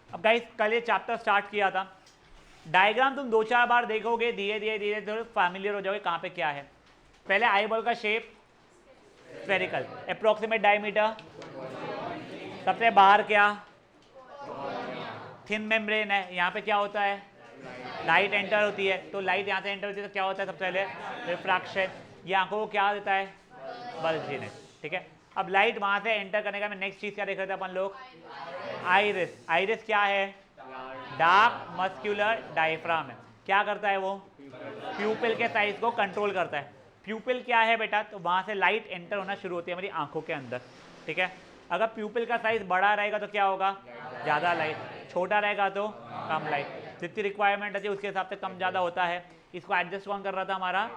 अब गाइस कल ये चैप्टर स्टार्ट किया था, डायग्राम तुम 2-4 बार देखोगे, धीरे धीरे धीरे धीरे फैमिलियर हो जाओगे कहाँ पे क्या है। पहले आई बॉल का शेप स्फेरिकल, अप्रोक्सीमेट डायमीटर, सबसे बाहर क्या थिन मेम्ब्रेन है, यहाँ पे क्या होता है लाइट एंटर होती है, तो लाइट यहाँ से एंटर होती है तो क्या होता है सबसे पहले रिफ्रैक्शन, ये आंखों को क्या देता है बल्जीनेस, ठीक है। अब लाइट वहाँ से एंटर करने का मैं नेक्स्ट चीज़ क्या देख रहे थे अपन लोग, आइरिस। आइरिस क्या है, डार्क मस्क्यूलर डायफ्राम है, क्या करता है वो प्यूपिल के साइज को कंट्रोल करता है। प्यूपिल क्या है बेटा, तो वहाँ से लाइट एंटर होना शुरू होती है हमारी आंखों के अंदर, ठीक है। अगर प्यूपिल का साइज बड़ा रहेगा तो क्या होगा ज़्यादा लाइट, छोटा रहेगा तो कम लाइट, जितनी रिक्वायरमेंट है उसके हिसाब से कम ज़्यादा होता है। इसको एडजस्ट कौन कर रहा था हमारा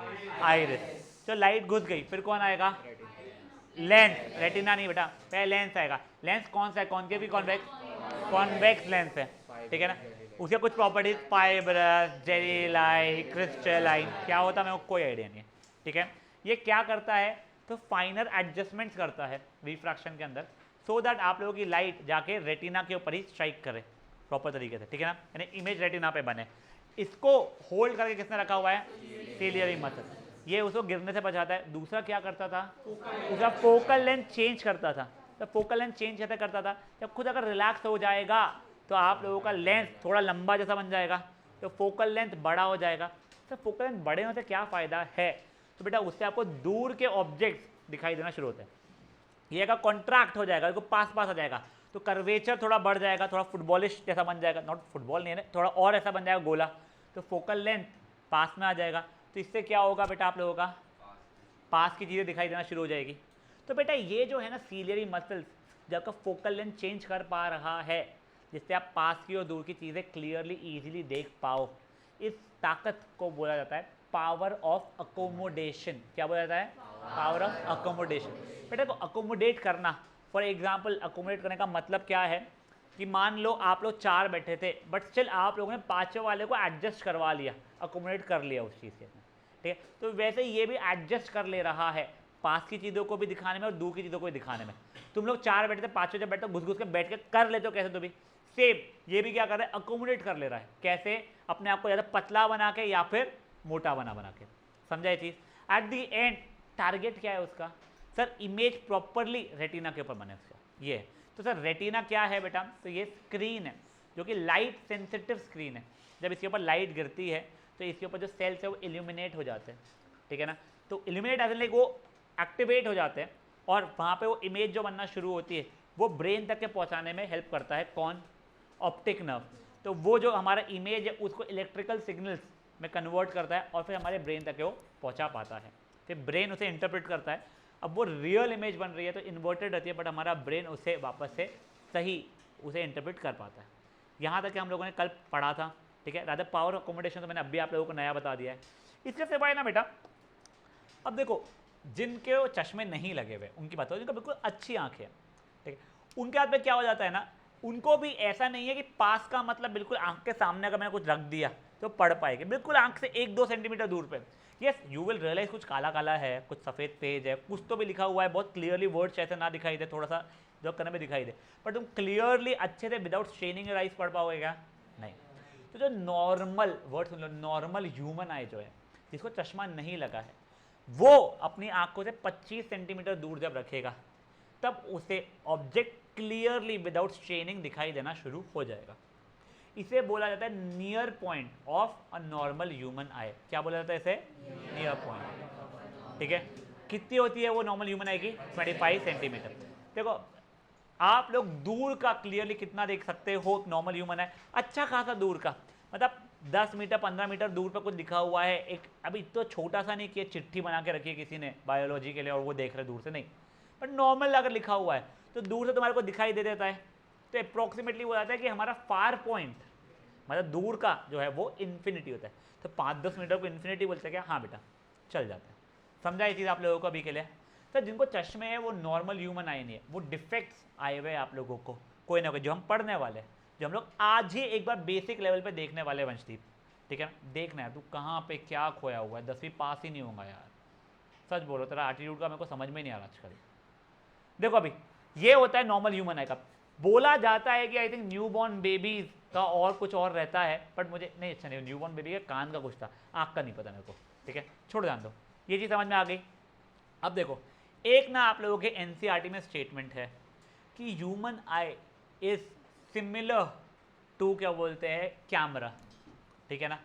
आइरिस। तो लाइट घुस गई, फिर कौन आएगा लेंस, रेटिना नहीं बेटा, पहले लेंस आएगा। लेंस कौन सा है, कॉनकेव की कॉन्वेक्स, कॉन्वेक्स लेंस है, ठीक है ना। उसके कुछ properties fibrous, jelly like, crystalline, क्या होता है मेरे को कोई आइडिया नहीं है, ठीक है। ये क्या करता है तो फाइनर एडजस्टमेंट्स करता है रिफ्रैक्शन के अंदर, सो दैट आप लोगों की लाइट जाके रेटिना के ऊपर ही स्ट्राइक करे प्रॉपर तरीके से, ठीक है ना, यानी इमेज रेटिना पे बने। इसको होल्ड करके किसने रखा हुआ है, सीलियरी मसल, ये उसको गिरने से बचाता है। दूसरा क्या करता था, उसका फोकल लेंथ चेंज करता था। तो फोकल लेंथ चेंज कैसे करता था, जब खुद अगर रिलैक्स हो जाएगा तो आप लोगों का लेंथ थोड़ा लंबा जैसा बन जाएगा, तो फोकल लेंथ बड़ा हो जाएगा। तो फोकल लेंथ बड़े होने से क्या फ़ायदा है, तो बेटा उससे आपको दूर के ऑब्जेक्ट्स दिखाई देना शुरू होते हैं। ये का कॉन्ट्रैक्ट हो जाएगा, इसको पास पास आ जाएगा, तो कर्वेचर थोड़ा बढ़ जाएगा, थोड़ा फुटबॉलिश जैसा बन जाएगा, नॉट फुटबॉल नहीं है, थोड़ा और ऐसा बन जाएगा गोला, तो फोकल लेंथ पास में आ जाएगा। तो इससे क्या होगा बेटा, आप लोगों का पास की चीज़ें दिखाई देना शुरू हो जाएगी। तो बेटा ये जो है ना सीलियरी मसल्स, जब आपका फोकल लेंथ चेंज कर पा रहा है, जिससे आप पास की और दूर की चीज़ें क्लियरली ईजिली देख पाओ, इस ताकत को बोला जाता है पावर ऑफ अकोमोडेशन। क्या बोला जाता है, पावर ऑफ अकोमोडेशन। बेटा को अकोमोडेट करना, फॉर एग्जाम्पल अकोमोडेट करने का मतलब क्या है कि मान लो आप लोग 4 बैठे थे, बट स्टिल आप लोगों ने 5वें वाले को एडजस्ट करवा लिया, अकोमोडेट कर लिया उस चीज़ के, ठीक है। तो वैसे ये भी एडजस्ट कर ले रहा है पास की चीज़ों को भी दिखाने में और दूर की चीज़ों को भी दिखाने में। तुम लोग 4 बैठे थे, 5वें जब बैठे घुस घुस के बैठ के कर लेते हो कैसे, तो भी सेम ये भी क्या कर रहा है, अकोमोडेट कर ले रहा है। कैसे, अपने आप को ज़्यादा पतला बना के या फिर मोटा बना के। समझा ये चीज़। एट दी एंड टारगेट क्या है उसका, सर इमेज प्रॉपरली रेटिना के ऊपर बने उसका, ये। तो सर रेटिना क्या है बेटा, तो ये स्क्रीन है जो कि लाइट सेंसिटिव स्क्रीन है। जब इसके ऊपर लाइट गिरती है तो इसके ऊपर जो सेल्स है वो इल्यूमिनेट हो जाते हैं, ठीक है ना। तो इल्यूमिनेट ऐसे लाइक वो एक्टिवेट हो जाते हैं और वहाँ पे वो इमेज जो बनना शुरू होती है वो ब्रेन तक के पहुँचाने में हेल्प करता है कौन, ऑप्टिक नर्व। तो वो जो हमारा इमेज है उसको इलेक्ट्रिकल सिग्नल्स में कन्वर्ट करता है और फिर हमारे ब्रेन तक वो पहुँचा पाता है, फिर ब्रेन उसे इंटरप्रेट करता है। अब वो रियल इमेज बन रही है तो इन्वर्टेड रहती है, बट हमारा ब्रेन उसे वापस से सही उसे इंटरप्रेट कर पाता है। यहाँ तक कि हम लोगों ने कल पढ़ा था, ठीक है। रादर पावर अकोमोडेशन तो मैंने अभी आप लोगों को नया बता दिया है। इसके सिवाय ना बेटा, अब देखो जिनके वो चश्मे नहीं लगे हुए उनकी बात हो, जिनका बिल्कुल अच्छी आंखें हैं, ठीक है, उनके हाथ में क्या हो जाता है ना, उनको भी ऐसा नहीं है कि पास का मतलब बिल्कुल आंख के सामने अगर मैंने कुछ रख दिया तो पढ़ पाएंगे, बिल्कुल आंख से 1-2 सेंटीमीटर दूर पे। यस यू विल रियलाइज कुछ काला काला है, कुछ सफ़ेद पेज है, कुछ तो भी लिखा हुआ है, बहुत क्लियरली वर्ड्स ऐसे ना दिखाई दे, थोड़ा सा जो करने में दिखाई दे, पर तुम क्लियरली अच्छे से विदाउट स्ट्रेनिंग योर आइज पढ़ पाओगे क्या, नहीं। तो जो नॉर्मल वर्ड सुन लो, नॉर्मल ह्यूमन आई जो है, जिसको चश्मा नहीं लगा है, वो अपनी आंखों से 25 सेंटीमीटर दूर जब रखेगा तब उसे ऑब्जेक्ट क्लियरली विदाउट स्ट्रेनिंग दिखाई देना शुरू हो जाएगा। इसे बोला जाता है near point of a normal human आई। क्या बोला जाता है इसे, नियर पॉइंट, ठीक है। कितनी होती है वो नॉर्मल ह्यूमन आई की, 25 सेंटीमीटर। देखो आप लोग दूर का क्लियरली कितना देख सकते हो, नॉर्मल ह्यूमन है अच्छा खासा दूर का, मतलब 10 मीटर 15 मीटर दूर पर कुछ लिखा हुआ है एक, अभी तो छोटा सा नहीं किया, चिट्ठी बना के रखी है किसी ने बायोलॉजी के लिए और वो देख रहे दूर से, नहीं, बट नॉर्मल अगर लिखा हुआ है तो दूर से तुम्हारे को दिखाई दे देता है। तो अप्रोक्सीमेटली वो आता है कि हमारा फार पॉइंट मतलब दूर का जो है वो इन्फिनिटी होता है। तो 5-10 मीटर को इन्फिनिटी बोलते हैं क्या, हाँ बेटा चल जाता है। समझा ये चीज़ आप लोगों को अभी के लिए। तो जिनको चश्मे है वो नॉर्मल ह्यूमन आई नहीं है, वो डिफेक्ट्स आए हुए आप लोगों को कोई ना कोई, जो हम पढ़ने वाले, जो हम लोग आज ही एक बार बेसिक लेवल पे देखने वाले वंशदीप, ठीक है। देखना है तू कहाँ पे क्या खोया हुआ है, 10वीं पास ही नहीं होगा यार, सच बोलो, तेरा एटीट्यूड का मेरे को समझ में नहीं आ रहा आजकल। देखो अभी ये होता है नॉर्मल ह्यूमन आई का। बोला जाता है कि I think new born babies का और कुछ और रहता है, बट मुझे नहीं अच्छा नहीं, न्यू बॉर्न बेबी का कान का कुछ था, आँख का नहीं पता मेरे को, ठीक है, छोड़ जान दो, ये चीज़ समझ में आ गई। अब देखो, एक ना आप लोगों के एनसीईआरटी में स्टेटमेंट है कि human eye is similar to क्या बोलते हैं कैमरा, ठीक है ना।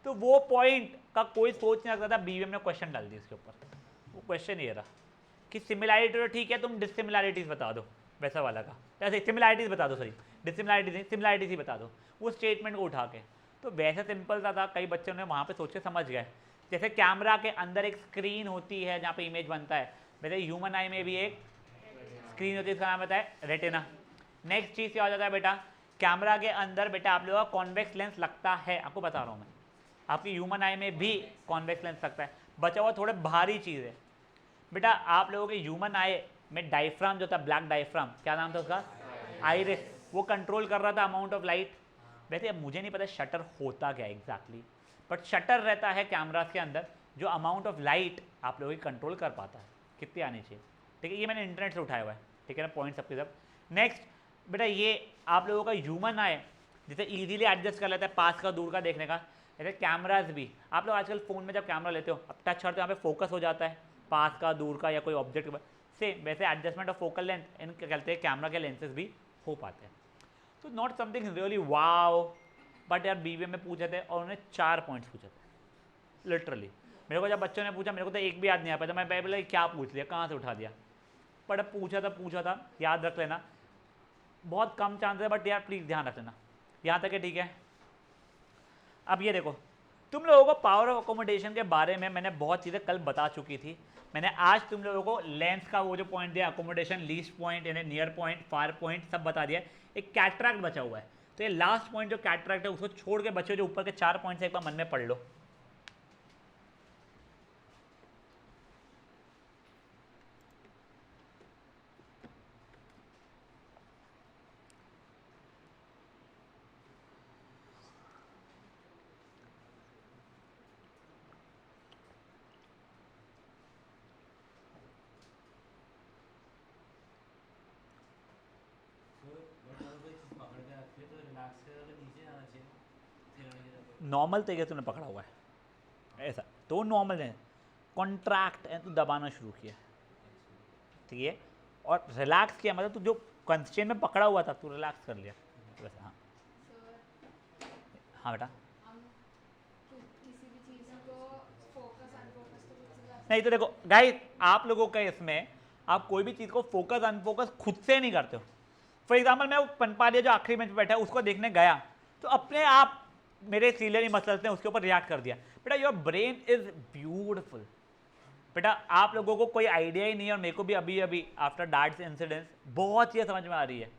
तो वो पॉइंट का कोई सोच नहीं सकता था, बीवीएम ने क्वेश्चन डाल दी इसके ऊपर। वो क्वेश्चन ये रहा कि सिमिलैरिटी तो ठीक है, तुम डिससिमिलैरिटीज बता दो वैसा वाला का, ऐसे सिमिलैरिटीज बता दो, सॉरी सिमिलैरिटीज ही बता दो वो स्टेटमेंट को उठा के। तो वैसे सिंपल सा था, कई बच्चों ने वहाँ पे सोच के समझ गए। जैसे कैमरा के अंदर एक स्क्रीन होती है जहाँ पे इमेज बनता है, वैसे ह्यूमन आई में भी एक स्क्रीन होती है, इसका नाम होता है रेटिना। नेक्स्ट चीज़ क्या हो जाता है बेटा, कैमरा के अंदर बेटा आप लोगों का कॉन्वेक्स लेंस लगता है, आपको बता रहा हूँ मैं, आपकी ह्यूमन आई में भी कॉन्वेक्स लेंस लगता है। बचा हुआ थोड़े भारी चीज़ है बेटा, आप लोगों के ह्यूमन आई में डायफ्राम जो था, ब्लैक डायफ्राम, क्या नाम था उसका, आइरिस, वो कंट्रोल कर रहा था अमाउंट ऑफ लाइट। वैसे अब मुझे नहीं पता शटर होता क्या एग्जैक्टली, बट शटर रहता है कैमरास के अंदर जो अमाउंट ऑफ लाइट आप लोगों की कंट्रोल कर पाता है, कितनी आनी चाहिए, ठीक है। ये मैंने इंटरनेट से उठाया हुआ है, ठीक है ना, पॉइंट सबके सब। नेक्स्ट बेटा, ये आप लोगों का ह्यूमन आई जैसे इजीली एडजस्ट कर लेता है पास का दूर का देखने का, जैसे कैमराज भी आप लोग आजकल फ़ोन में जब कैमरा लेते हो, अब टच करते हो यहाँ पे फोकस हो जाता है पास का दूर का या कोई ऑब्जेक्ट से, वैसे adjustment of focal length in क्या कहते हैं कैमरा के लेंसेज भी हो पाते हैं। तो not something really wow, but यार बीवीएम में पूछे थे और उन्होंने 4 पॉइंट्स पूछे थे लिटरली। मेरे को जब बच्चों ने पूछा, मेरे को तो एक भी याद नहीं आ पाया था, मैं बोला क्या पूछ लिया, कहाँ से उठा दिया, बट अब पूछा था, याद रख लेना, बहुत कम चांस है, बट यार प्लीज़ ध्यान रख लेना, यहाँ तक है, ठीक है। अब ये देखो, तुम लोगों को पावर ऑफ अकोमोडेशन के बारे में मैंने बहुत चीज़ें कल बता चुकी थी। मैंने आज तुम लोगों को लेंस का वो जो पॉइंट दिया, अकोमोडेशन, लीस्ट पॉइंट यानी नियर पॉइंट, फार पॉइंट, सब बता दिया। एक कैटरैक्ट बचा हुआ है, तो ये लास्ट पॉइंट जो कैटरैक्ट है उसको छोड़ के बच्चे जो ऊपर के 4 पॉइंट्स एक बार मन में पढ़ लो। नॉर्मल तरीके से तूने पकड़ा हुआ है ऐसा, तो नॉर्मल है, कॉन्ट्रैक्ट है, तू दबाना शुरू किया, ठीक है, और रिलैक्स किया, मतलब तू जो कंस्ट्रेंट में पकड़ा हुआ था तू रिलैक्स कर लिया वैसे। हाँ हाँ बेटा, नहीं तो देखो गाइस, आप लोगों का इसमें आप कोई भी चीज़ को फोकस अनफोकस खुद से नहीं करते हो। फॉर एग्जाम्पल मैं वो पनपालिया जो आखिरी बेंच पे बैठा है उसको देखने गया, तो अपने आप मेरे सीलियरी मसल्स ने उसके ऊपर रिएक्ट कर दिया। बेटा योर ब्रेन इज ब्यूटिफुल बेटा, आप लोगों को कोई आइडिया ही नहीं है, और मेरे को भी अभी अभी आफ्टर डैड्स इंसिडेंट्स बहुत चीज़ें समझ में आ रही है।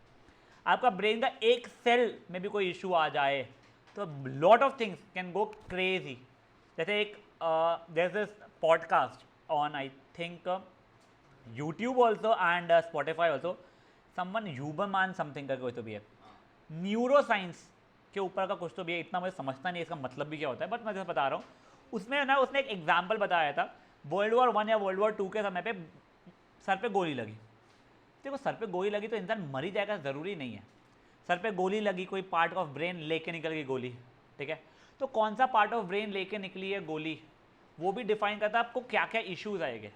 आपका ब्रेन का एक सेल में भी कोई इशू आ जाए तो lot of things can go crazy. जैसे एक there is this podcast on I think YouTube also and Spotify also, someone Huberman something करके कोई तो भी है, न्यूरो साइंस के ऊपर का कुछ तो भी है, इतना मुझे समझता नहीं इसका मतलब भी क्या होता है, बट मैं जैसे बता रहा हूँ, उसमें ना उसने एक एग्जाम्पल बताया था, वर्ल्ड वॉर 1 या वर्ल्ड वॉर 2 के समय पे सर पे गोली लगी। देखो सर पे गोली लगी तो इंसान मर ही जाएगा ज़रूरी नहीं है, सर पे गोली लगी, कोई पार्ट ऑफ ब्रेन लेके निकल गई गोली, ठीक है, तो कौन सा पार्ट ऑफ ब्रेन लेके निकली है गोली, वो भी डिफाइन करता है आपको क्या क्या इश्यूज आएंगे।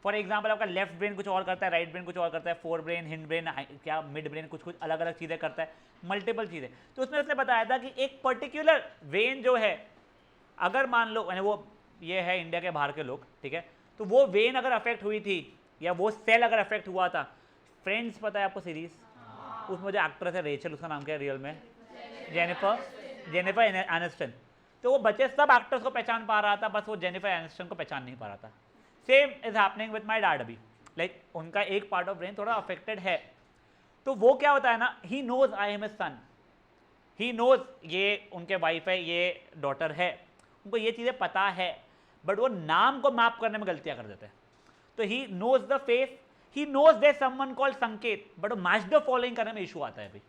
फॉर एग्जाम्पल आपका लेफ्ट ब्रेन कुछ और करता है, राइट ब्रेन कुछ और करता है, फोर ब्रेन, हिंड ब्रेन, क्या मिड ब्रेन कुछ कुछ अलग अलग चीज़ें करता है, मल्टीपल चीज़ें। तो उसमें उसने बताया था कि एक पर्टिकुलर वेन जो है, अगर मान लो वो ये है इंडिया के बाहर के लोग, ठीक है, तो वो वेन अगर अफेक्ट हुई थी या वो सेल अगर अफेक्ट हुआ था, फ्रेंड्स पता है आपको सीरीज, उसमें जो एक्ट्रेस है रेचल, उसका नाम क्या है रियल में, जेनिफर एनिस्टन, तो वो बच्चे सब एक्टर्स को पहचान पा रहा था, बस वो जेनिफर एनिस्टन को पहचान नहीं पा रहा था। Same is happening with my dad अभी, लाइक उनका एक पार्ट ऑफ ब्रेन थोड़ा अफेक्टेड है, तो वो क्या होता है ना, he knows I am a son, he knows ये उनके वाइफ है, ये डॉटर है, उनको ये चीज़ें पता है, बट वो नाम को मैप करने में गलतियां कर देते हैं। तो he knows the face, he knows they someone called Sanket, but वो मैच द फॉलोइंग करने में इशू आता है अभी,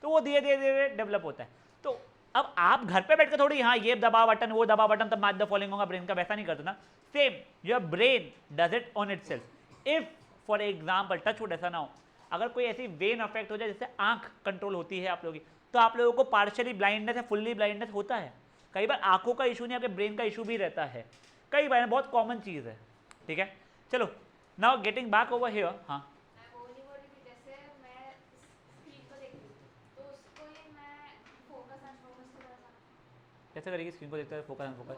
तो वो धीरे धीरे धीरे डेवलप होता है। तो अब आप घर पे बैठ के थोड़ी हाँ ये दबा बटन वो दबा बटन तब मैच द फॉलोइंग होगा ब्रेन का, वैसा नहीं करते ना। Same your brain does it on it self. If for example touch wood ऐसा ना हो, अगर कोई ऐसी वेन अफेक्ट हो जाए जिससे आंख कंट्रोल होती है आप लोगों की, तो आप लोगों को पार्शियली ब्लाइंडनेस या फुल्ली ब्लाइंडनेस होता है। कई बार आंखों का इशू नहीं, आपके ब्रेन का इशू भी रहता है, कई बार बहुत कॉमन चीज़ है। ठीक है, चलो now getting back over here. हाँ कैसे करेगी? स्क्रीन को देखते हैं, फोकस अनफोकस।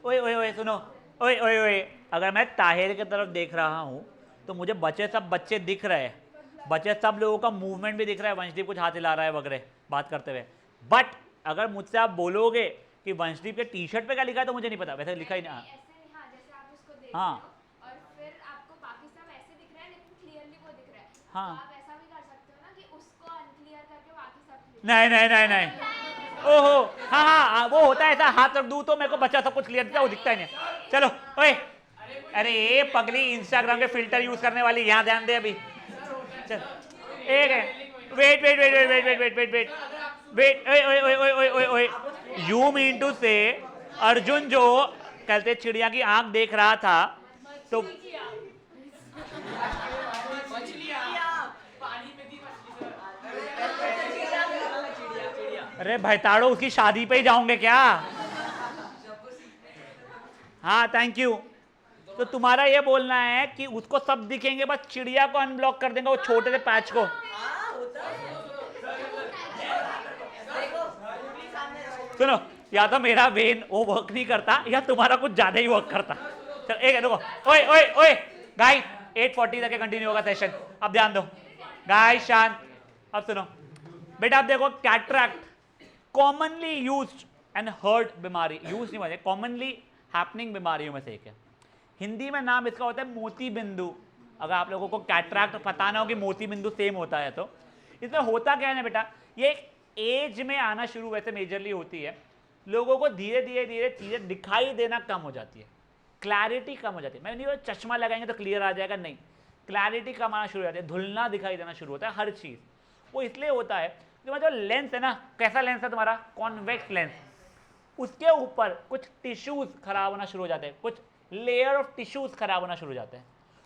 ओए ओए ओए सुनो, ओए ओए ओए, अगर मैं ताहिर की तरफ देख रहा हूँ तो मुझे सब बच्चे दिख रहे हैं, सब लोगों का मूवमेंट भी दिख रहा है, वंशदीप कुछ हाथ हिला रहा है वगैरह बात करते हुए। बट अगर मुझसे आप बोलोगे कि वंशदीप के टी शर्ट पे क्या लिखा है तो मुझे नहीं पता, वैसे लिखा ही नहीं। हाँ हाँ नहीं नहीं नहीं नहीं, ओहो हाँ हाँ वो होता है ऐसा, हाथ रख दूँ तो मेरे को बच्चा सब कुछ क्लियर दिखता है, वो दिखता ही नहीं। चलो ओए, अरे ये पगली इंस्टाग्राम के फिल्टर यूज करने वाली, यहाँ ध्यान दे अभी। चल एक है, wait wait wait wait wait wait wait wait wait wait, ओए ओए ओए ओए ओए ओए, यू मीन टू से अर्जुन जो कहते चिड़िया की आंख देख रहा था तो अरे भैताड़ो उसकी शादी पे ही जाओगे क्या? हाँ थैंक यू। तो तुम्हारा ये बोलना है कि उसको सब दिखेंगे, बस चिड़िया को अनब्लॉक कर देंगे, वो छोटे से पैच को। सुनो, या तो मेरा वेन वो वर्क नहीं करता या तुम्हारा कुछ ज्यादा ही वर्क करता। चल एक रुको, ओए ओए ओए गाइस, 8:40 तक कंटिन्यू होगा सेशन, अब ध्यान दो गाइस, शांत। अब सुनो बेटा, आप देखो cataract commonly used and hurt बीमारी, यूज नहीं बोलते, कॉमनली हैपनिंग बीमारियों में से एक है। हिंदी में नाम इसका होता है मोती बिंदु। अगर आप लोगों को कैटरैक्ट पता ना हो कि मोती बिंदु सेम होता है तो इसमें होता क्या है ना बेटा, ये एज में आना शुरू वैसे मेजरली होती है, लोगों को धीरे धीरे धीरे चीजें दिखाई देना कम हो जाती है, क्लैरिटी कम हो जाती है। मैं नहीं बोल चश्मा लगाएंगे तो क्लियर आ जाएगा, नहीं, क्लैरिटी कम आना शुरू हो जाती है, धुलना दिखाई देना शुरू होता है हर चीज। वो इसलिए होता है कि जो लेंस है ना, कैसा लेंस है तुम्हारा, कॉन्वेक्स लेंस, उसके ऊपर कुछ टिश्यूज खराब होना शुरू हो जाते हैं, कुछ लेयर ऑफ टिश्यूज खराब होना शुरू हो जाते हैं।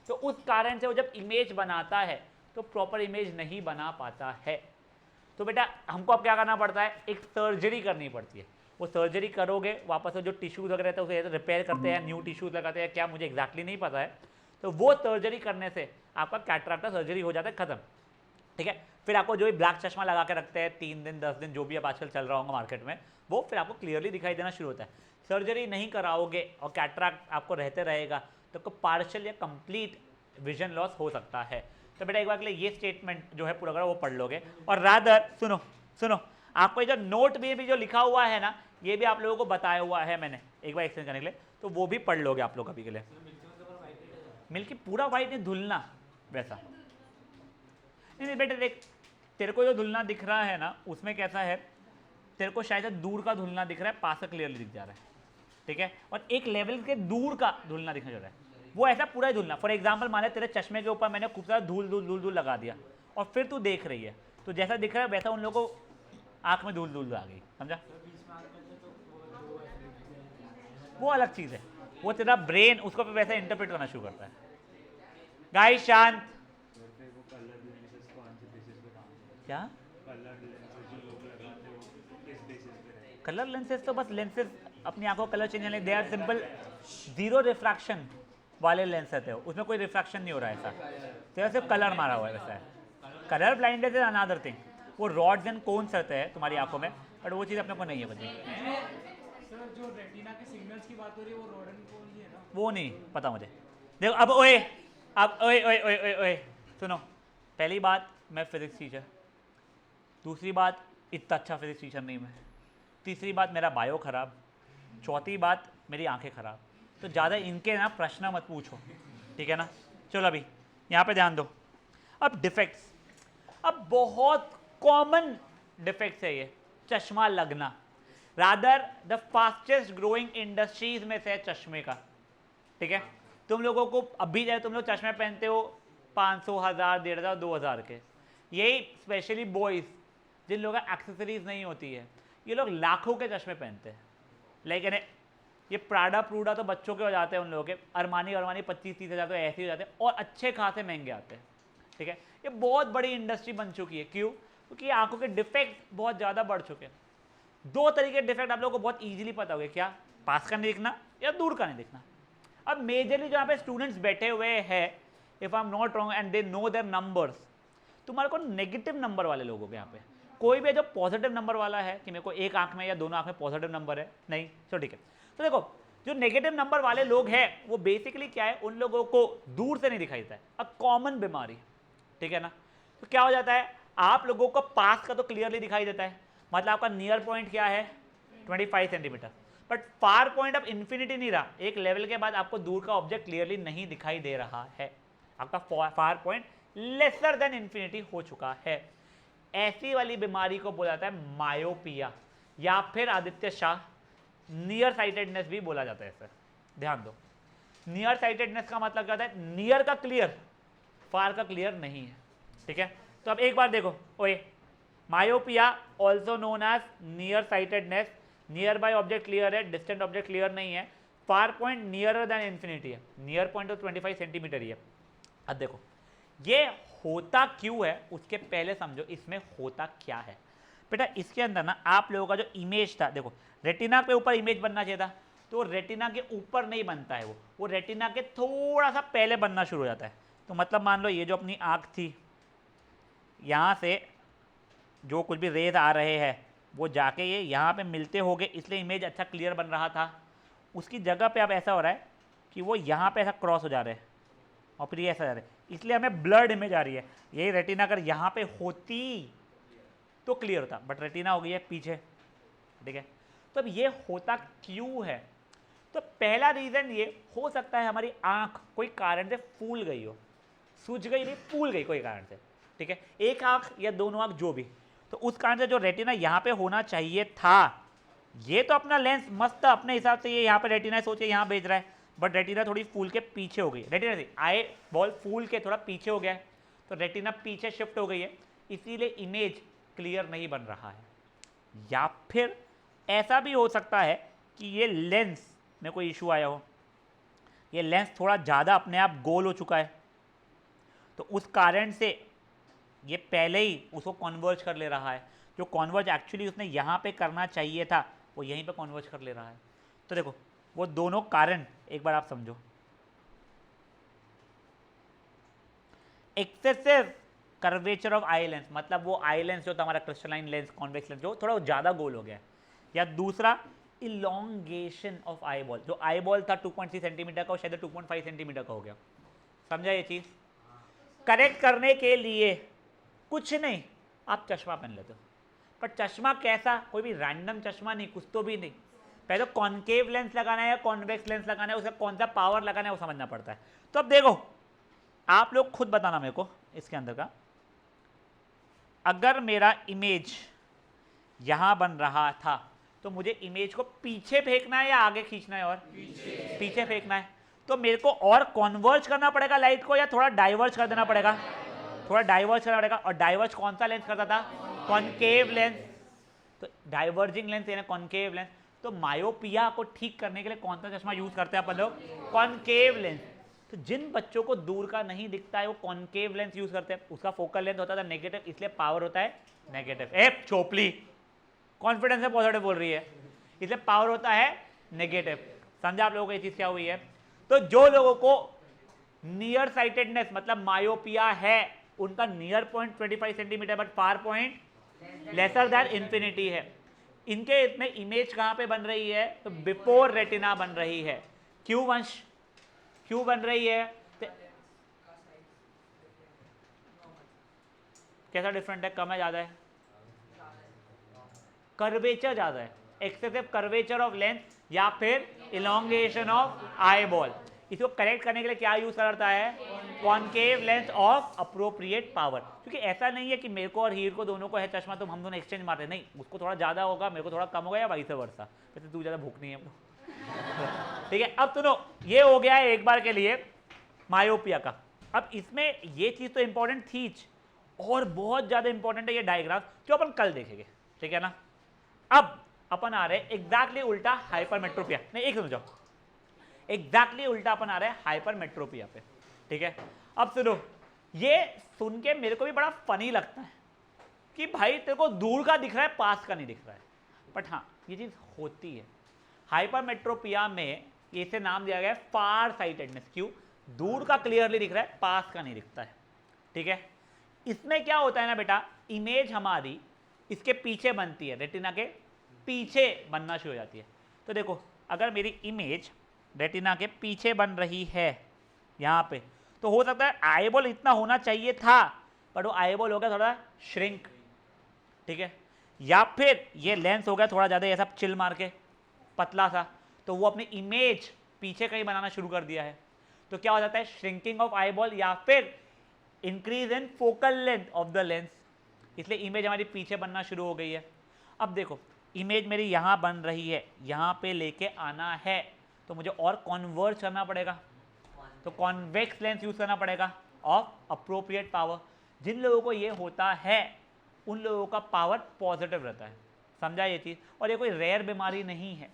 तो उस कारण से वो जब इमेज बनाता है तो प्रॉपर इमेज नहीं बना पाता है। तो बेटा हमको अब क्या करना पड़ता है, एक सर्जरी करनी पड़ती है। वो सर्जरी करोगे, वापस से जो टिश्यूज वगैरह रहते हैं उसे रिपेयर करते हैं, न्यू टिश्यूज लगाते हैं, क्या मुझे एग्जैक्टली नहीं पता है। तो वो सर्जरी करने से आपका कैटरैक्ट का सर्जरी हो जाता है खत्म। ठीक है, फिर आपको जो ब्लैक चश्मा लगा के रखते हैं 3 दिन 10 दिन, जो भी अब आजकल चल रहा होगा मार्केट में, वो फिर आपको क्लियरली दिखाई देना शुरू होता है। सर्जरी नहीं कराओगे और कैटरैक्ट आपको रहते रहेगा तो पार्शियल या कंप्लीट विजन लॉस हो सकता है। तो बेटा एक बार के लिए ये स्टेटमेंट जो है पूरा वो पढ़ लोगे, और रादर सुनो सुनो, आपको जो नोट में भी जो लिखा हुआ है ना, ये भी आप लोगों को बताया हुआ है मैंने एक बार एक्सप्लेन करने के लिए, तो वो भी पढ़ लोगे आप लोग अभी के लिए। मिल्की पूरा वाइट नहीं, धुलना वैसा नहीं बेटा। देख तेरे को जो धुलना दिख रहा है ना, उसमें कैसा है, तेरे को शायद दूर का धुलना दिख रहा है, पास का क्लियरली दिख जा रहा है। ठीक है, और एक लेवल के दूर का धुलना दिखने जा रहा है, वो ऐसा पूरा ही धुलना। फॉर एग्जाम्पल माने तेरे चश्मे के ऊपर मैंने खूब सारा धूल धूल धूल धूल लगा दिया और फिर तू देख रही है, तो जैसा दिख रहा है वैसा उन लोगों को आंख में धूल धूल आ गई, समझा? वो अलग चीज है, वो तेरा ब्रेन उसको वैसे इंटरप्रेट करना शुरू करता है। गाइस शांत। क्या कलर लेंसेज? तो बस लेंसेज अपनी आंखों का कलर चेंज करने, they are simple zero refraction वाले लेंस रहते हो, उसमें कोई रिफ्रैक्शन नहीं हो रहा है ऐसा, तो सिर्फ कलर मारा हुआ है वैसा है। Colour blindness is another thing, वो रॉड्स एंड कोन्स रहते हैं तुम्हारी आंखों में, बट वो चीज़ अपने को नहीं है बची। सर जो रेटिना के सिग्नल्स की बात हो रही है वो रॉड एंड कोन ही है ना? वो नहीं पता मुझे। देखो अब ओए, अब ओए ओए ओए ओए ओए सुनो, पहली बात मैं फिजिक्स टीचर, दूसरी बात इतना अच्छा फिजिक्स टीचर नहीं मैं, तीसरी बात मेरा बायो खराब, चौथी बात मेरी आंखें खराब। तो ज़्यादा इनके ना प्रश्न मत पूछो, ठीक है ना? चलो अभी यहाँ पे ध्यान दो। अब डिफेक्ट्स, अब बहुत कॉमन डिफेक्ट्स है ये, चश्मा लगना। Rather the fastest growing industries में से चश्मे का। ठीक है, तुम लोगों को अभी जाए तुम लोग चश्मे पहनते हो 500, 1000, 1500, 2000 के, यही स्पेशली बॉयज़ जिन लोगों का एक्सेसरीज नहीं होती है, ये लोग लाखों के चश्मे पहनते हैं। लेकिन ये प्राडा प्रूडा तो बच्चों के हो जाते हैं, उन लोगों के अरमानी 25-30 हज़ार तो ऐसे ही हो जाते हैं और अच्छे खासे महंगे आते हैं, ठीक है। ये बहुत बड़ी इंडस्ट्री बन चुकी है, क्यों? क्योंकि आंखों के डिफेक्ट बहुत ज़्यादा बढ़ चुके हैं। दो तरीके के डिफेक्ट आप लोगों को बहुत ईजिली पता होगा, क्या? पास का नहीं दिखना या दूर का नहीं दिखना। अब मेजरली जो यहाँ पे स्टूडेंट्स बैठे हुए हैं, if I am not wrong and they know their numbers, तुम्हारे को नेगेटिव नंबर वाले लोगों के यहाँ पे कोई भी जो पॉजिटिव नंबर वाला है कि मेरे को एक आंख में या दोनों आंख में पॉजिटिव नंबर है, नहीं, तो ठीक है। तो देखो जो नेगेटिव नंबर वाले लोग हैं वो बेसिकली क्या है, उन लोगों को दूर से नहीं दिखाई देता है, अ कॉमन बीमारी, ठीक है ना। तो क्या हो जाता है, आप लोगों को पास का तो क्लियरली दिखाई देता है, मतलब आपका नियर पॉइंट क्या है 25 सेंटीमीटर, बट फार पॉइंट अब इन्फिनिटी नहीं रहा, एक लेवल के बाद आपको दूर का ऑब्जेक्ट क्लियरली नहीं दिखाई दे रहा है, आपका far point lesser than infinity हो चुका है। ऐसी वाली बीमारी को बोला जाता है मायोपिया, या फिर आदित्य शाह नियर साइटेडनेस भी बोला जाता है। सर ध्यान दो, नियर साइटेडनेस का मतलब क्या होता है, नियर का क्लियर, फार का क्लियर नहीं है, ठीक है। तो अब एक बार देखो, ओए myopia also known as near sightedness, near by object clear है, डिस्टेंट ऑब्जेक्ट क्लियर नहीं है, far point nearer than infinity है, नियर पॉइंट तो 25 सेंटीमीटर ही है। अब देखो ये होता क्यों है, उसके पहले समझो इसमें होता क्या है। बेटा इसके अंदर ना आप लोगों का जो इमेज था, देखो रेटिना के ऊपर इमेज बनना चाहिए था, तो रेटिना के ऊपर नहीं बनता है, वो रेटिना के थोड़ा सा पहले बनना शुरू हो जाता है। तो मतलब मान लो ये जो अपनी आँख थी, यहाँ से जो कुछ भी रेज आ रहे हैं वो जाके ये यहाँ पे मिलते होंगे, इसलिए इमेज अच्छा क्लियर बन रहा था। उसकी जगह पे अब ऐसा हो रहा है कि वो यहाँ पे ऐसा क्रॉस हो जा रहे हैं और फिर ये ऐसा जा रहा है, इसलिए हमें ब्लर्ड इमेज आ रही है। यही रेटिना अगर यहाँ पे होती तो क्लियर होता, बट रेटिना हो गई है पीछे, ठीक है। तो अब ये होता क्यों है, तो पहला रीज़न ये हो सकता है हमारी आँख कोई कारण से फूल गई हो, सूज गई नहीं, फूल गई कोई कारण से, ठीक है। एक आँख या दोनों आँख जो भी, तो उस कारण से जो रेटिना यहाँ पे होना चाहिए था, ये तो अपना लेंस मस्त अपने हिसाब से ये यहाँ पे रेटिना सोचे यहाँ भेज रहा है, बट रेटिना थोड़ी फूल के पीछे हो गई, रेटिना से आई बॉल फूल के थोड़ा पीछे हो गया है, तो रेटिना पीछे शिफ्ट हो गई है, इसीलिए इमेज क्लियर नहीं बन रहा है। या फिर ऐसा भी हो सकता है कि ये लेंस में कोई इशू आया हो, ये लेंस थोड़ा ज़्यादा अपने आप गोल हो चुका है, तो उस कारण से ये पहले ही उसको कॉन्वर्ज कर ले रहा है, जो कॉन्वर्ज एक्चुअली उसने यहाँ पे करना चाहिए था वो यहीं पे कॉन्वर्ज कर ले रहा है। तो देखो वो दोनों कारण एक बार आप समझो, excessive curvature of eye lens, मतलब वो आई लेंस जो था हमारा क्रिस्टलाइन लेंस, कॉन्वेक्स लेंस जो थोड़ा ज़्यादा गोल हो गया है, या दूसरा इलोंगेशन ऑफ आई बॉल, जो आई बॉल था 2.3 सेंटीमीटर का, शायद 2.5 सेंटीमीटर का हो गया। समझा ये चीज़? करेक्ट करने के लिए कुछ नहीं, आप चश्मा पहन लेते हो, पर चश्मा कैसा, कोई भी रैंडम चश्मा नहीं, कुछ तो भी नहीं, पहले तो कॉन्केव लेंस लगाना है या कॉन्वेक्स लेंस लगाना है, उसका कौन सा पावर लगाना है वो समझना पड़ता है। तो अब देखो आप लोग खुद बताना मेरे को इसके अंदर का, अगर मेरा इमेज यहाँ बन रहा था तो मुझे इमेज को पीछे फेंकना है या आगे खींचना है, और पीछे फेंकना है, तो मेरे को और कॉन्वर्ज करना पड़ेगा लाइट को या थोड़ा डाइवर्ज कर देना पड़ेगा, थोड़ा डाइवर्ज करना पड़ेगा। और डाइवर्ज कौन सा लेंस करता था, कॉन्केव लेंस, तो डाइवर्जिंग लेंस यानी कॉन्केव लेंस। तो मायोपिया को ठीक करने के लिए कौन सा चश्मा यूज करते हैं अपन लोग, कॉन्केव लेंस। तो जिन बच्चों को दूर का नहीं दिखता है वो कॉन्केव लेंस यूज करते हैं, उसका फोकल लेंथ होता था नेगेटिव, इसलिए पावर होता है नेगेटिव। ए चोपली कॉन्फिडेंस से पॉजिटिव बोल रही है, इसलिए पावर होता है नेगेटिव। समझा आप लोगों को ये चीज क्या हुई है? तो जो लोगों को नियर साइटेडनेस मतलब मायोपिया है, उनका near point 25 centimetre but far point lesser than infinity है, इनके इसमें इमेज कहां पे बन रही है, तो बिफोर रेटिना बन रही है। क्यों वंश, क्यों बन रही है? कैसा डिफरेंट है, कम है ज्यादा है? कर्वेचर ज्यादा है, एक्सेसिव कर्वेचर ऑफ लेंस या फिर इलोंगेशन ऑफ आई बॉल। इसको करेक्ट करने के लिए क्या यूज करता है, concave lens of appropriate power. क्योंकि ऐसा नहीं है कि मेरे को और हीर को दोनों को है चश्मा तो हम दोनों एक्सचेंज मारते, नहीं, उसको थोड़ा ज्यादा होगा, मेरे को थोड़ा कम होगा, या वाइस वर्सा, वैसे तू ज्यादा भूख नहीं है ठीक है। अब सुनो, ये हो गया है एक बार के लिए मायोपिया का। अब इसमें ये चीज तो इंपॉर्टेंट थी, और बहुत ज्यादा इंपॉर्टेंट है ये डायग्राम जो अपन कल देखेंगे, ठीक है ना। अब अपन आ रहे हैं एग्जैक्टली उल्टा हाइपरमेट्रोपिया, नहीं एक समझो, एग्जैक्टली उल्टा अपन आ रहे हैं हाइपरमेट्रोपिया पे, ठीक है। अब सुनो, ये सुन के मेरे को भी बड़ा फनी लगता है कि भाई तेरे को दूर का दिख रहा है, पास का नहीं दिख रहा है, बट हाँ ये चीज होती है। हाइपरमेट्रोपिया में इसे नाम दिया गया है फार साइटेडनेस। क्यों? दूर का क्लियरली दिख रहा है, पास का नहीं दिखता है, ठीक है। इसमें क्या होता है ना बेटा, इमेज हमारी इसके पीछे बनती है, रेटिना के पीछे बनना शुरू हो जाती है। तो देखो, अगर मेरी इमेज रेटिना के पीछे बन रही है यहाँ पे, तो हो सकता है आईबॉल इतना होना चाहिए था, पर वो आईबॉल हो गया थोड़ा श्रिंक, ठीक है। या फिर ये लेंस हो गया थोड़ा ज़्यादा ऐसा चिल मार के पतला सा, तो वो अपनी इमेज पीछे कहीं बनाना शुरू कर दिया है। तो क्या हो जाता है, श्रिंकिंग ऑफ आईबॉल या फिर increase in focal length of the lens, इसलिए इमेज हमारी पीछे बनना शुरू हो गई है। अब देखो, इमेज मेरी यहाँ बन रही है, यहाँ पे लेके आना है तो मुझे और कॉन्वर्ज करना पड़ेगा, तो कॉन्वेक्स लेंस यूज करना पड़ेगा ऑफ अप्रोप्रिएट पावर। जिन लोगों को ये होता है उन लोगों का पावर पॉजिटिव रहता है, समझा ये चीज़। और ये कोई रेयर बीमारी नहीं है,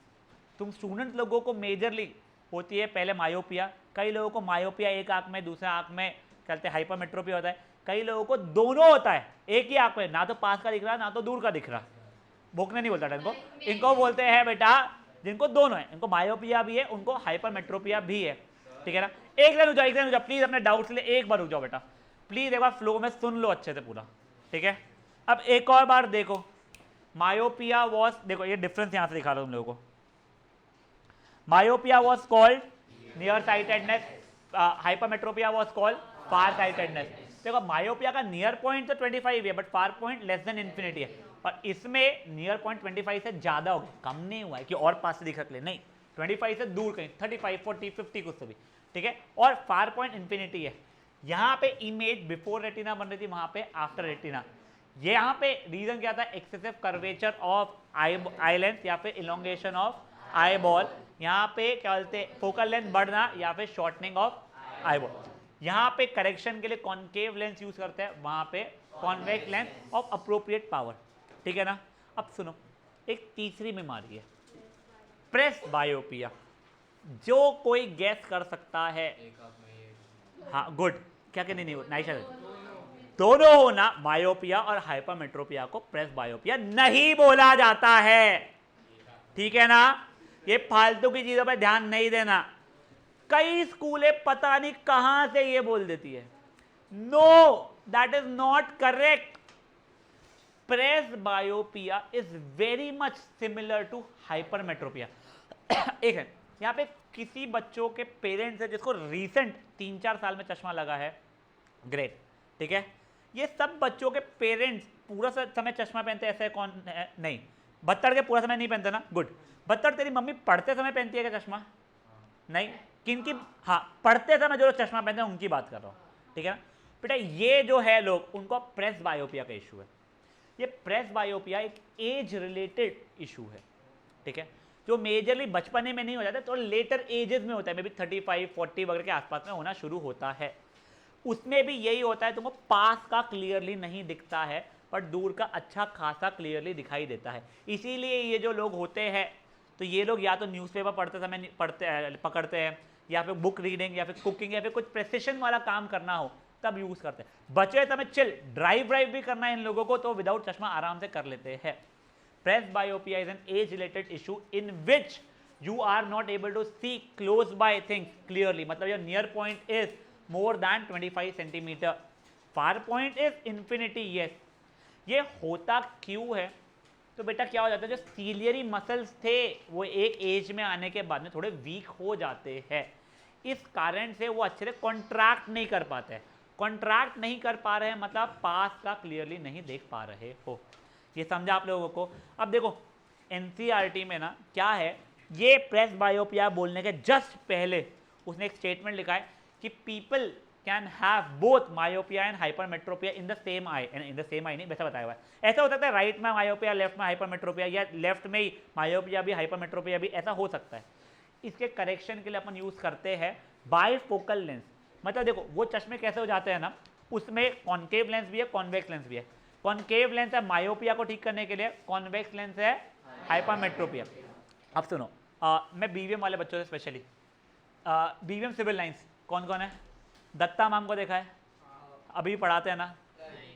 तुम स्टूडेंट लोगों को मेजरली होती है पहले मायोपिया, कई लोगों को मायोपिया एक आंख में, दूसरे आंख में कहते हैं हाइपरमेट्रोपिया होता है, कई लोगों को दोनों होता है, एक ही आंख में, ना तो पास का दिख रहा ना तो दूर का दिख रहा। भोकने नहीं बोलता इनको, इनको बोलते हैं बेटा जिनको दोनों है, इनको मायोपिया भी है, उनको हाइपरमेट्रोपिया भी है, ठीक है ना। एक दिन रुक जाओ प्लीज, अपने डाउट्स ले एक बार रुक जाओ बेटा प्लीज, एक बार फ्लो में सुन लो अच्छे से पूरा, ठीक है। अब एक और बार देखो, मायोपिया वॉज, देखो ये डिफरेंस यहां से दिखा रहा हूं तुम लोगों को। Myopia was called near sightedness, hypermetropia was called far sightedness. देखो मायोपिया का नियर पॉइंट तो 25 है, but far point less than infinity है, और इसमें नियर पॉइंट 25 से ज्यादा हो गया, कम नहीं हुआ है कि और पास से दिख रख ले, नहीं 25 से दूर कहीं 35, 40, 50 कुछ से भी, ठीक है। और फार पॉइंट इंफिनिटी है। यहाँ पे इमेज बिफोर रेटिना बन रही थी, वहां पे आफ्टर रेटिना। ये यहाँ पे रीजन क्या था, excessive curvature of I length या फिर इलोंगेशन ऑफ आई बॉल। यहाँ पे क्या बोलते हैं, फोकल लेंथ बढ़ना या फिर शॉर्टनिंग ऑफ आई बॉल। यहाँ पे करेक्शन के लिए कॉन्केव लेंस यूज करते हैं, वहां पे convex lens of appropriate power, ठीक है ना। अब सुनो, एक तीसरी बीमारी है प्रेस बायोपिया, जो कोई गैस कर सकता है। हाँ गुड, क्या कहने नहीं नाइस, दोनों होना, मायोपिया और हाइपरमेट्रोपिया को प्रेस बायोपिया नहीं बोला जाता है, ठीक है ना। ये फालतू की चीजों पे ध्यान नहीं देना, कई स्कूलें पता नहीं कहां से ये बोल देती है। No, that is not correct. Presbyopia is very much similar to hypermetropia. एक है यहाँ पे किसी बच्चों के पेरेंट्स है जिसको रिसेंट 3-4 साल में चश्मा लगा है, ग्रेट, ठीक है। ये सब बच्चों के पेरेंट्स पूरा समय चश्मा पहनते ऐसे कौन है? नहीं, बत्तड़ के पूरा समय नहीं पहनते ना, गुड। बत्तड़ तेरी मम्मी पढ़ते समय पहनती है क्या चश्मा? नहीं, किनकी? हाँ, पढ़ते समय जो चश्मा पहनते हैं उनकी बात कर रहा हूँ, ठीक है ना। बेटा ये जो है लोग, उनको प्रेस बायोपिया का इशू है। ये प्रेस बायोपिया एक एज रिलेटेड इशू है, ठीक है, जो मेजरली बचपने में नहीं हो जाता, तो लेटर एजेस में होता है, मे बी 35, 40 वगैरह के आसपास में होना शुरू होता है। उसमें भी यही होता है, तुमको पास का क्लियरली नहीं दिखता है, पर दूर का अच्छा खासा क्लियरली दिखाई देता है। इसीलिए ये जो लोग होते हैं, तो ये लोग या तो न्यूज़पेपर पढ़ते समय पकड़ते हैं, या फिर बुक रीडिंग या फिर कुकिंग या फिर कुछ प्रेसिशन वाला काम करना हो तब यूज करते हैं। बचे समय चिल ड्राइव भी करना है इन लोगों को, तो विदाउट चश्मा आराम से कर लेते हैं। Presbyopia is an age related issue in which you are not able to see close by things clearly, मतलब your near point is more than 25 centimeter, far point is infinity, yes। ये होता क्यों है? तो बेटा क्या हो जाता है, जो सीलियरी मसल्स थे वो एक एज में आने के बाद में थोड़े वीक हो जाते हैं, इस कारण से वो अच्छे से कॉन्ट्रैक्ट नहीं कर पाते हैं। कॉन्ट्रैक्ट नहीं कर पा रहे हैं मतलब पास का क्लियरली नहीं देख पा रहे हो। ये समझा आप लोगों को? अब देखो एनसीईआरटी में ना क्या है, ये प्रेस बायोपिया बोलने के जस्ट पहले उसने एक स्टेटमेंट लिखा है कि people can have both myopia and hypermetropia in the same eye. In the same eye नहीं, वैसा बताया हुआ है। ऐसा हो सकता है राइट में मायोपिया, लेफ्ट में हाइपरमेट्रोपिया, या लेफ्ट में ही मायोपिया भी हाइपरमेट्रोपिया भी, ऐसा हो सकता है। इसके करेक्शन के लिए अपन यूज करते हैं बाइफोकल लेंस। मतलब देखो वो चश्मे कैसे हो जाते हैं ना, उसमें कॉन्केव लेंस भी है, कॉन्वेक्स लेंस भी है। कॉन्केव लेंस है मायोपिया को ठीक करने के लिए, कॉन्वेक्स लेंस है हाइपरमेट्रोपिया। अब सुनो, मैं बीवीएम वाले बच्चों से स्पेशली, बीवीएम सिविल लाइंस कौन कौन है? दत्ता मैम को देखा है? अभी पढ़ाते हैं ना?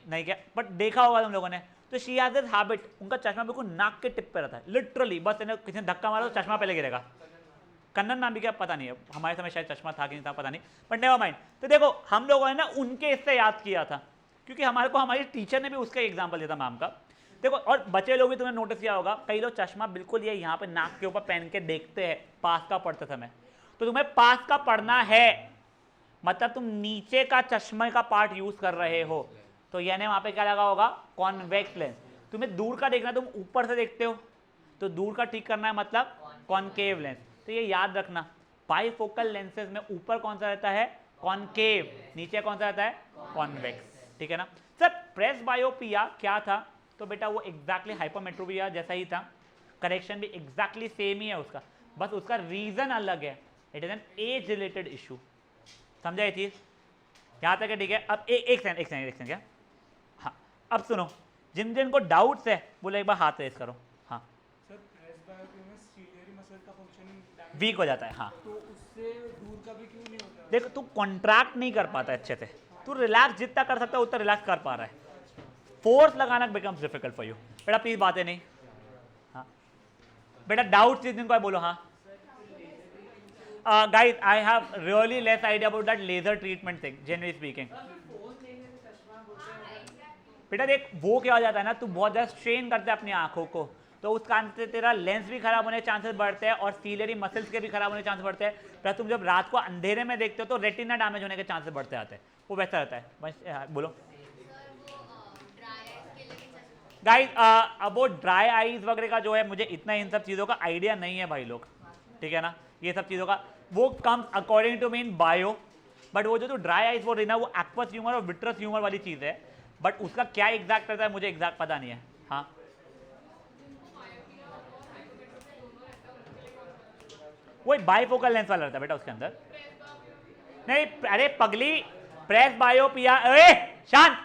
नहीं क्या, बट देखा होगा तुम लोगों ने। तो शी हैज दिस हैबिट, उनका चश्मा बिल्कुल नाक के टिप पे रहता है, लिटरली। बस इन्हें किसी ने धक्का मारा तो चश्मा पहले गिरेगा। कन्नन मैम भी क्या, पता नहीं है, हमारे समय शायद चश्मा था कि नहीं था, पता नहीं, बट नेवर माइंड। तो देखो हम लोगों ने ना उनके इससे याद किया था, क्योंकि हमारे को हमारी टीचर ने भी उसका एग्जाम्पल दिया था मैम का। देखो, और बच्चे लोग भी तुमने नोटिस किया होगा, कई लोग चश्मा बिल्कुल ये यहाँ पे नाक के ऊपर पहन के देखते हैं पास का पढ़ते समय। तो तुम्हें पास का पढ़ना है, मतलब तुम नीचे का चश्मे का पार्ट यूज कर रहे हो, तो यानी वहां पे क्या लगा होगा? Convex lens. तुम्हें दूर का देखना, तुम ऊपर से देखते हो, तो दूर का ठीक करना है मतलब कॉनकेव लेंस। तो ये याद रखना, बाइफोकल लेंसेज में ऊपर कौन सा रहता है? कॉनकेव। नीचे कौन सा रहता है? कॉन्वेक्स। ठीक है ना सर? प्रेसबायोपिया क्या था? तो बेटा वो एग्जैक्टली हाइपरमेट्रोपिया जैसा ही था, करेक्शन भी एग्जैक्टली सेम ही है उसका, बस उसका रीजन अलग है। It is an age related issue. समझा ये चीज? यहां तक है? ठीक है। अब एक सेकंड क्या, हाँ अब सुनो, जिन जिन को डाउट्स है बोले एक बार हाथ रेस करो। हाँ सर, प्रेसबायोपिया में सीलियरी मसल का फंक्शन वीक हो जाता है। हाँ तो उससे दूर का भी क्यों नहीं होता? देखो, तू कॉन्ट्रैक्ट नहीं कर पाता अच्छे से, तू रिलैक्स जितना कर सकता है उतना रिलैक्स कर पा रहा है, फोर्स लगाना बिकम्स डिफिकल्ट फॉर यू। बेटा प्लीज बातें नहीं। हाँ बेटा, डाउट्स जिन को बोलो। हाँ guys, I have really less idea about that laser treatment thing, generally speaking. बेटा देख, वो क्या हो जाता है ना, तू बहुत ज़्यादा स्ट्रेन करते हैं अपनी आंखों को, तो उस कारण से तेरा लेंस भी खराब होने के चांसेस बढ़ते हैं और सीलियरी मसल्स के भी खराब होने के चांसेस बढ़ते हैं। प्लस तुम जब रात को अंधेरे में देखते हो तो रेटिना डैमेज होने के चांसेस बढ़ते आते हैं। वो वैसा रहता है। बस बोलो गाइस, अब वो ड्राई आईज वगैरह का जो है, मुझे इतना इन सब चीज़ों का आइडिया नहीं है भाई लोग, ठीक है ना? ये सब चीज़ों का वो comes according to mean bio, but वो जो ड्राई आइज वो रहना, वो एक्वस ह्यूमर और विट्रस ह्यूमर वाली चीज़ है, बट उसका क्या एग्जैक्ट रहता है मुझे एग्जैक्ट पता नहीं है। हाँ वही बाइफोकल लेंस वाला रहता है बेटा उसके अंदर। नहीं अरे पगली, प्रेस बायोपिया, अरे शांत,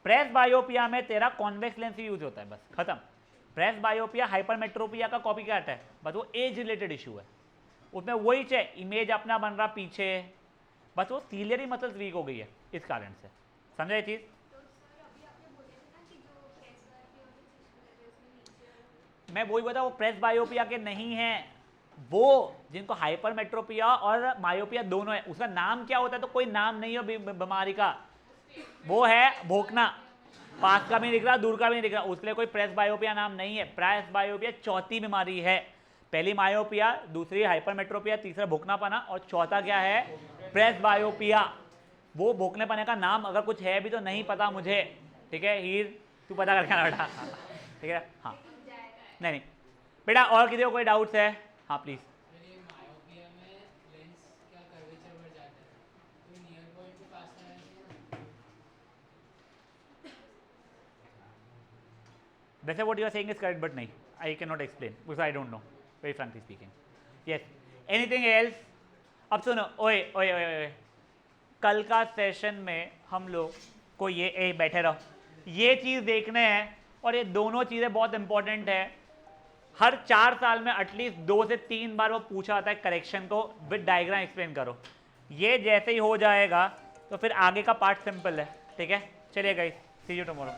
प्रेस बायोपिया में तेरा कॉन्वेक्स लेंस यूज होता है, बस खत्म। प्रेस बायोपिया हाइपरमेट्रोपिया का कॉपी कैट है, बस वो एज रिलेटेड इशू है, उसमें वही है, इमेज अपना बन रहा पीछे, बस वो सीलियरी मसल्स वीक हो गई है इस कारण से। समझा ये चीज? मैं वही बता, वो प्रेस बायोपिया के नहीं है, वो जिनको हाइपरमेट्रोपिया और मायोपिया दोनों है, उसका नाम क्या होता है? तो कोई नाम नहीं है बीमारी का, वो है भोंकना, पास का भी नहीं दिख रहा, दूर का भी नहीं दिख रहा, उसके लिए कोई प्रेस बायोपिया नाम नहीं है। प्रेस बायोपिया चौथी बीमारी है, पहली मायोपिया, दूसरी हाइपरमेट्रोपिया, तीसरा भोंकनापना, और चौथा क्या है? प्रेस बायोपिया। वो भोंकनेपने का नाम अगर कुछ है भी तो नहीं पता मुझे, ठीक है हीर, तू पता करके ना बेटा, ठीक है? हाँ नहीं बेटा, और किसी को कोई डाउट्स है? हाँ प्लीज। वैसे what you are saying is correct, but नहीं, I cannot explain because I don't know, very frankly speaking. Yes, anything else? अब सुनो, ओए ओए ओए ओए, कल का सेशन में हम लोग को ये बैठे रहो, ये चीज़ देखने हैं, और ये दोनों चीज़ें बहुत इंपॉर्टेंट है। हर 4 साल में एटलीस्ट 2 से 3 बार वो पूछा जाता है करेक्शन को विद डायग्राम एक्सप्लेन करो। ये जैसे ही हो जाएगा तो फिर आगे का पार्ट सिंपल है, ठीक है? चलिए गाइस, सी यू टुमारो।